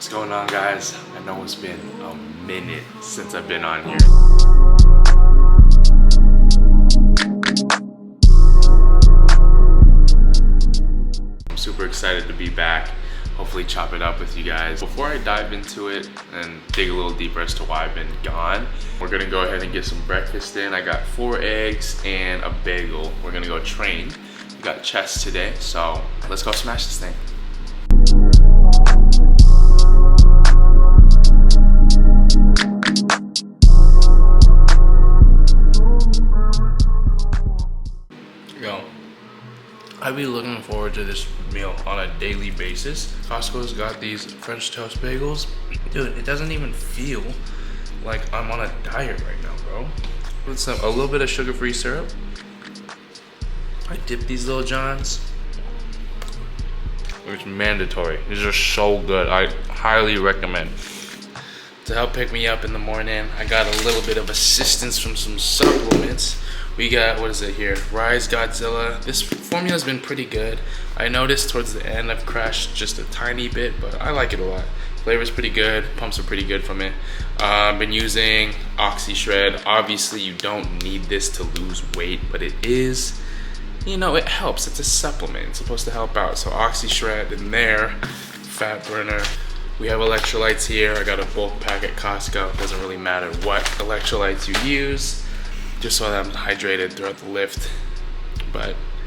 What's going on, guys? I know it's been a minute since I've been on here. I'm super excited to be back. Hopefully chop it up with you guys. Before I dive into it and dig a little deeper as to why I've been gone, we're gonna go ahead and get some breakfast in. I got 4 eggs and a bagel. We're gonna go train. We got chest today, so let's go smash this thing. I be looking forward to this meal on a daily basis. Costco's got these French toast bagels. Dude, it doesn't even feel like I'm on a diet right now, bro. With a little bit of sugar-free syrup. I dip these little johns. It's mandatory. These are so good. I highly recommend. To help pick me up in the morning, I got a little bit of assistance from some supplements. We got, what is it here? Rise Godzilla. This formula's been pretty good. I noticed towards the end I've crashed just a tiny bit, but I like it a lot. Flavor's pretty good, pumps are pretty good from it. Been using OxyShred. Obviously you don't need this to lose weight, but it is, you know, it helps. It's a supplement, it's supposed to help out. So OxyShred in there, fat burner. We have electrolytes here. I got a bulk pack at Costco. It doesn't really matter what electrolytes you use, just so that I'm hydrated throughout the lift.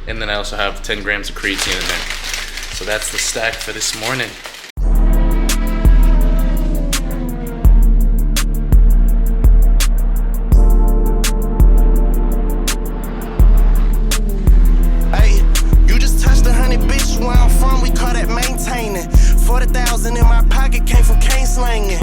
And then I also have 10 grams of creatine in there. So that's the stack for this morning. Hey, you just touched 100, bitch. Where I'm from, we call that maintaining. 40,000 in my pocket came from cane slanging.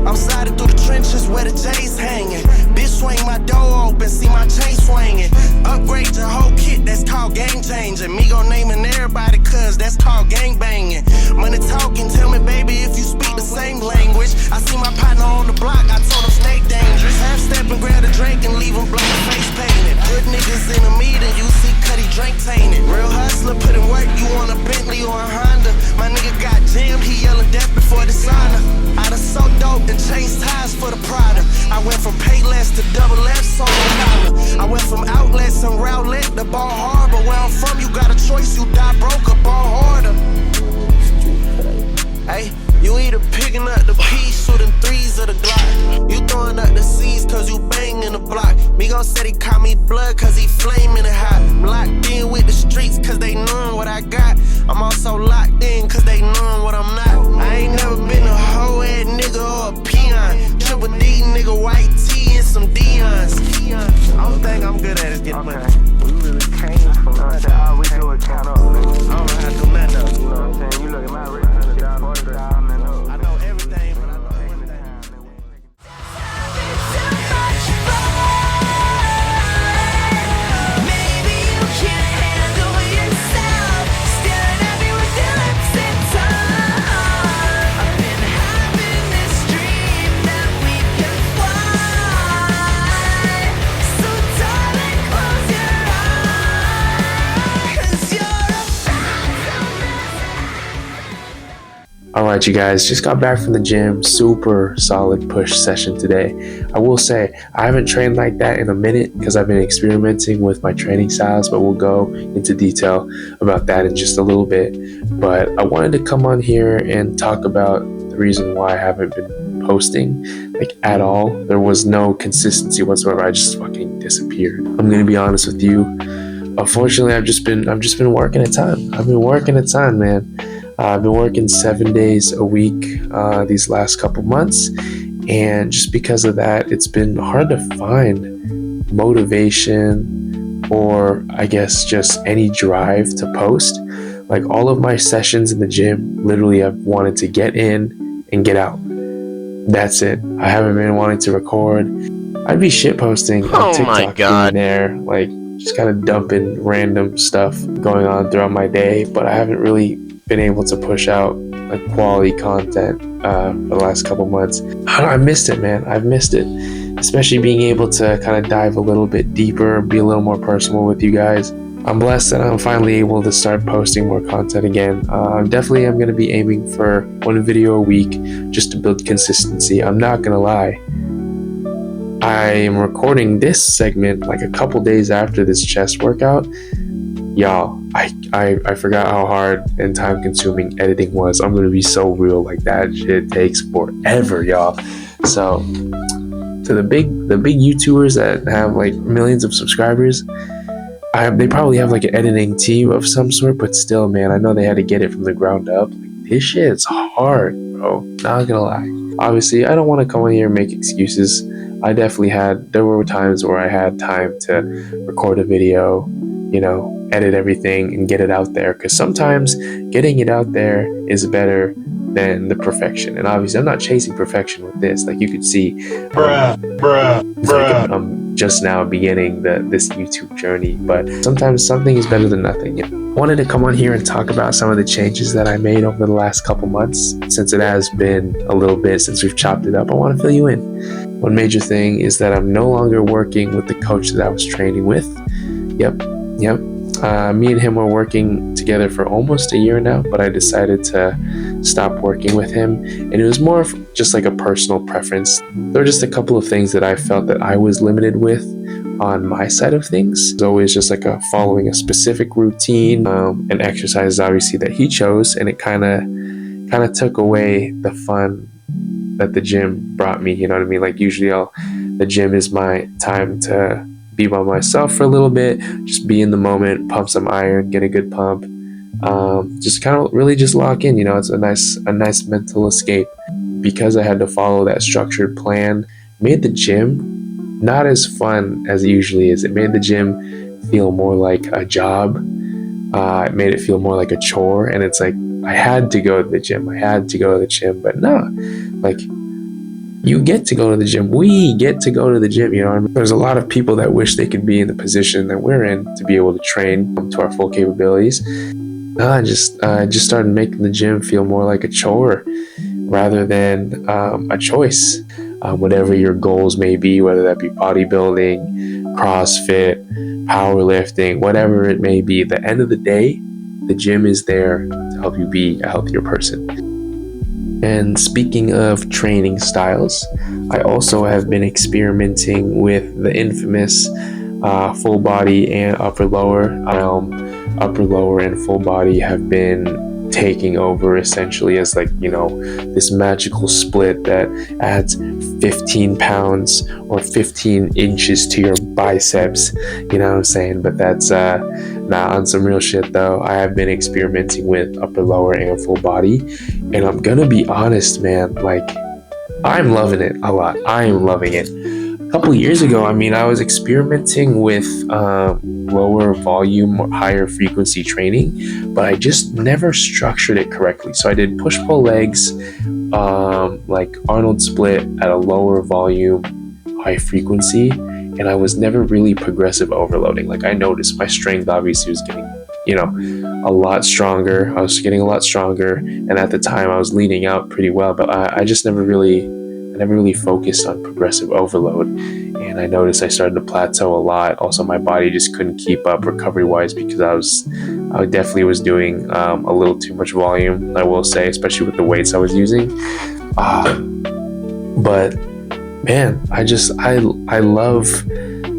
I'm sliding through the trenches where the J's hanging. Bitch, swing my door open, see my chain swinging. Upgrade your whole kit, that's called game changing. Me gon' naming everybody, cause that's called gang banging. Money talking, tell me, baby, if you speak the same language. I see my partner on the block, I told him stay dangerous. Half step and grab a drink and leave him blown face painted. Good niggas in the meeting, you see Cuddy drink tainted. Real hustler, put in work, you want a Bentley or a Honda. My nigga got jammed, he yelling death before dishonor. I done so dope and changed ties for the Prada. I went from Payless to double F's on the dollar. I went from outlets and Rowlet to Ball Harbor. Where I'm from, you got a choice, you die broke or ball harder. Hey, you either picking up the piece or the threes of the Glock. You throwing up the C's cause you banging the block. Migo said he caught me blood cause he flaming it hot. Locked in with the streets cause they knowin' what I got. I'm also locked in cause they knowin' what I'm not. I ain't never been a hoe head nigga or a peon. Triple D nigga, white tee and some Dion's. Only thing I'm good at is getting money. We really came from nothing. All we do is count up. I don't know how to do nothing else. You know what I'm saying? You look at my wrist, $100, $40 and up. I know everything, but I know everything. Alright, you guys, just got back from the gym. Super solid push session today. I will say I haven't trained like that in a minute because I've been experimenting with my training styles, but we'll go into detail about that in just a little bit. But I wanted to come on here and talk about the reason why I haven't been posting like at all. There was no consistency whatsoever. I just fucking disappeared. I'm gonna be honest with you. Unfortunately, I've just been working a ton. I've been working a ton, man. I've been working 7 days a week these last couple months, and just because of that, it's been hard to find motivation or I guess just any drive to post. Like all of my sessions in the gym, literally I've wanted to get in and get out. That's it. I haven't been wanting to record. I'd be shit posting on TikTok here and there, like just kind of dumping random stuff going on throughout my day, but I haven't really been able to push out like quality content for the last couple months. I missed it, man. I've missed it, especially being able to kind of dive a little bit deeper, be a little more personal with you guys. I'm blessed that I'm finally able to start posting more content again. Definitely I'm going to be aiming for 1 video a week just to build consistency. I'm not going to lie. I am recording this segment like a couple days after this chest workout. Y'all, I forgot how hard and time consuming editing was. I'm going to be so real, like that shit takes forever, y'all. So to the big YouTubers that have like millions of subscribers, they probably have like an editing team of some sort, but still, man, I know they had to get it from the ground up. Like, this shit's hard, bro. Not gonna lie. Obviously, I don't want to come in here and make excuses. There were times where I had time to record a video, edit everything and get it out there. Because sometimes getting it out there is better than the perfection. And obviously, I'm not chasing perfection with this. Like you could see, I'm just now beginning this YouTube journey, but sometimes something is better than nothing. I wanted to come on here and talk about some of the changes that I made over the last couple months. Since it has been a little bit since we've chopped it up, I want to fill you in. One major thing is that I'm no longer working with the coach that I was training with. Yep. Me and him were working together for almost a year now, but I decided to stop working with him, and it was more of just like a personal preference. There were just a couple of things that I felt that I was limited with on my side of things. It's always just like following a specific routine and exercises obviously that he chose, and it kind of took away the fun that the gym brought me. You know what I mean? Like usually the gym is my time to be by myself for a little bit, just be in the moment, pump some iron, get a good pump, just kind of really just lock in. It's a nice mental escape. Because I had to follow that structured plan, made the gym not as fun as it usually is. It made the gym feel more like a job. It made it feel more like a chore, and it's like I had to go to the gym. But no, like, you get to go to the gym. We get to go to the gym. There's a lot of people that wish they could be in the position that we're in to be able to train to our full capabilities. I just started making the gym feel more like a chore rather than a choice. Whatever your goals may be, whether that be bodybuilding, CrossFit, powerlifting, whatever it may be, at the end of the day, the gym is there to help you be a healthier person. And speaking of training styles, I also have been experimenting with the infamous full body and upper lower. Upper lower and full body have been taking over essentially as this magical split that adds 15 pounds or 15 inches to your biceps. You know what I'm saying? But that's on some real shit though. I have been experimenting with upper lower and full body, and I'm gonna be honest, man, like I'm loving it a lot. I am loving it. A couple of years ago, I was experimenting with lower volume or higher frequency training, but I just never structured it correctly. So I did push-pull legs, like Arnold split at a lower volume, high frequency, and I was never really progressive overloading. Like I noticed my strength obviously was getting, a lot stronger. I was getting a lot stronger, and at the time I was leaning out pretty well, but I never really focused on progressive overload, and I noticed I started to plateau a lot. Also, my body just couldn't keep up recovery-wise because I definitely was doing a little too much volume, I will say, especially with the weights I was using. But man, I love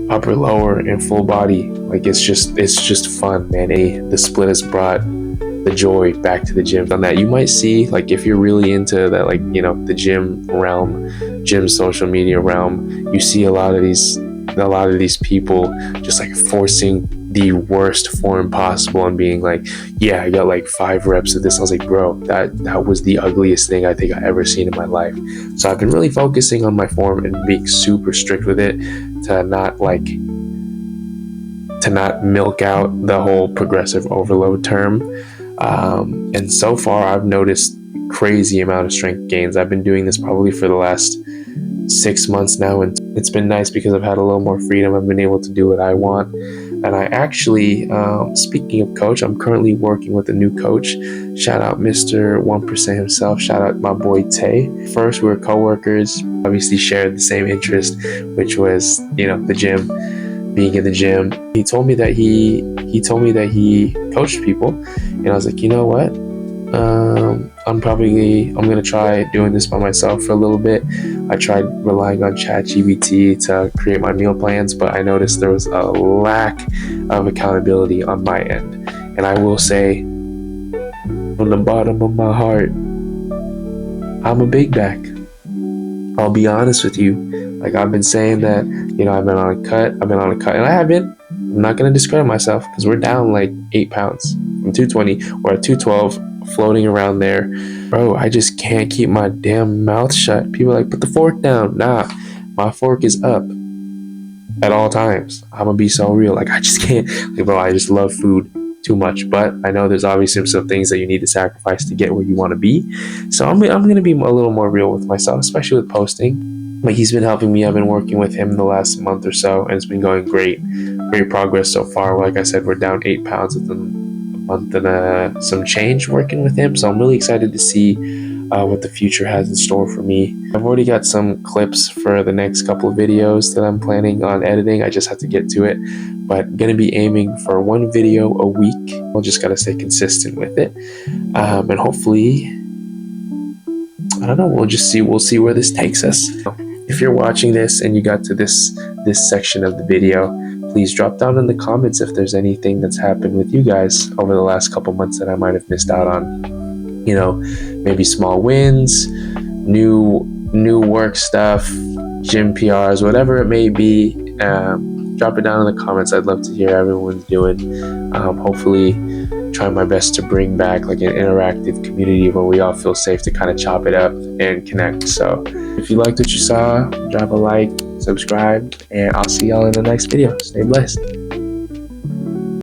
upper lower and full body. Like it's just fun, man. The split has brought the joy back to the gym. On that, you might see, like, if you're really into that, like, the gym realm, gym social media realm, you see a lot of these people just like forcing the worst form possible and being like, yeah, I got like 5 reps of this. I was like, bro, that was the ugliest thing I think I ever seen in my life. So I've been really focusing on my form and being super strict with it to not milk out the whole progressive overload term. And so far I've noticed crazy amount of strength gains. I've been doing this probably for the last 6 months now, and it's been nice because I've had a little more freedom. I've been able to do what I want. And I actually, speaking of coach, I'm currently working with a new coach. Shout out Mr. 1% himself. Shout out my boy Tay. First, we were co-workers, obviously shared the same interest, which was, the gym. being in the gym. He told me that he he coached people, and I was like, you know what? I'm gonna try doing this by myself for a little bit. I tried relying on ChatGPT to create my meal plans, but I noticed there was a lack of accountability on my end. And I will say, from the bottom of my heart, I'm a big back. I'll be honest with you. Like, I've been saying that, you know, I've been on a cut, and I have been. I'm not gonna discredit myself, because we're down like 8 pounds from 220. We're at 212, floating around there. Bro, I just can't keep my damn mouth shut. People are like, put the fork down. Nah, my fork is up at all times. I'm gonna be so real. Like, I just can't. Like, bro, I just love food too much, but I know there's obviously some things that you need to sacrifice to get where you want to be. So I'm gonna be a little more real with myself, especially with posting. Like, he's been helping me. I've been working with him the last month or so, and it's been going great progress so far. Like I said, we're down 8 pounds within a month and some change working with him. So I'm really excited to see what the future has in store for me. I've already got some clips for the next couple of videos that I'm planning on editing. I just have to get to it, but gonna be aiming for 1 video a week. I'll just gotta stay consistent with it, and hopefully, I don't know, we'll see where this takes us. If you're watching this and you got to this section of the video, please drop down in the comments if there's anything that's happened with you guys over the last couple months that I might have missed out on. You know, maybe small wins, new work stuff, gym PRs, whatever it may be. Drop it down in the comments. I'd love to hear how everyone's doing. Hopefully, try my best to bring back like an interactive community where we all feel safe to kind of chop it up and connect. So if you liked what you saw, drop a like, subscribe, and I'll see y'all in the next video. Stay blessed.